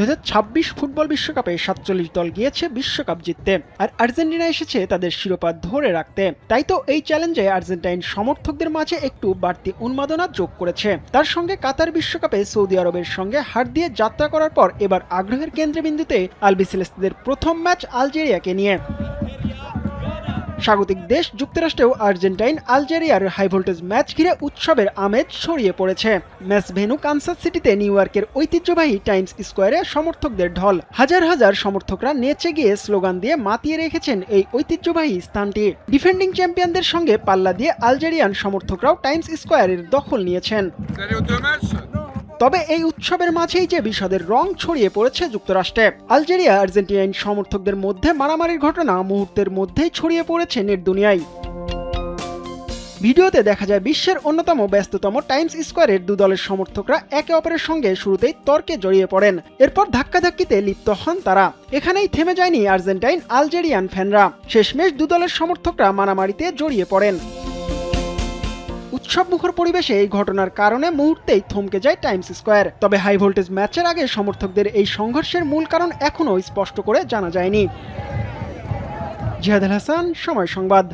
2026 football বিশ্বকাপে 47 দল গিয়েছে বিশ্বকাপ জিততে, আর আর্জেন্টিনা এসেছে তাদের শিরোপা ধরে রাখতে। তাই তো এই চ্যালেঞ্জে আর্জেন্টাইন সমর্থকদের মাঝে একটু বাড়তি উন্মাদনা যোগ করেছে। তার সঙ্গে কাতার বিশ্বকাপে সৌদি আরবের সঙ্গে হার দিয়ে যাত্রা করার পর এবার আগ্রহের কেন্দ্রবিন্দুতে আলবিসেলেস্তেদের প্রথম ম্যাচ আলজেরিয়াকে নিয়ে। স্বাগতিক দেশ যুক্তরাষ্ট্রেও আর্জেন্টাইন আলজেরিয়ার হাইভোল্টেজ ম্যাচ ঘিরে উৎসবের আমেজ ছড়িয়ে পড়েছে। ম্যাচ ভেন্যু কানসাস সিটিতে নিউ ইয়র্কের ঐতিহ্যবাহী টাইমস স্কোয়ারে সমর্থকদের ঢল। হাজার হাজার সমর্থকরা নেচে গিয়ে স্লোগান দিয়ে মাতিয়ে রেখেছেন এই ঐতিহ্যবাহী স্থানটি। ডিফেন্ডিং চ্যাম্পিয়নদের সঙ্গে পাল্লা দিয়ে আলজেরিয়ান সমর্থকরাও টাইমস স্কোয়ারের দখল নিয়েছেন। তবে এই উৎসবের মাঝেই যে বিষাদের রং ছড়িয়ে পড়েছে যুক্তরাষ্ট্রে। আলজেরিয়া আর্জেন্টিনাইন সমর্থকদের মধ্যে মারামারির ঘটনা মুহূর্তের মধ্যেই ছড়িয়ে পড়েছে নেট দুনিয়ায়। ভিডিওতে দেখা যায় বিশ্বের অন্যতম ব্যস্ততম টাইমস স্কোয়ারের দু দলের সমর্থকরা একে অপরের সঙ্গে শুরুতেই তর্কে জড়িয়ে পড়েন, এরপর ধাক্কাধাক্কিতে লিপ্ত হন তারা। এখানেই থেমে যায়নি আর্জেন্টাইন আলজেরিয়ান ফ্যানরা, শেষমেশ দু দলের সমর্থকরা মারামারিতে জড়িয়ে পড়েন। উৎসবমুখর পরিবেশে এই ঘটনার কারণে মুহূর্তেই থমকে যায় টাইমস স্কোয়ার। তবে হাই ভোল্টেজ ম্যাচের আগে সমর্থকদের এই সংঘর্ষের মূল কারণ এখনও স্পষ্ট করে জানা যায়নি। জিহাদ আল হাসান, সময় সংবাদ।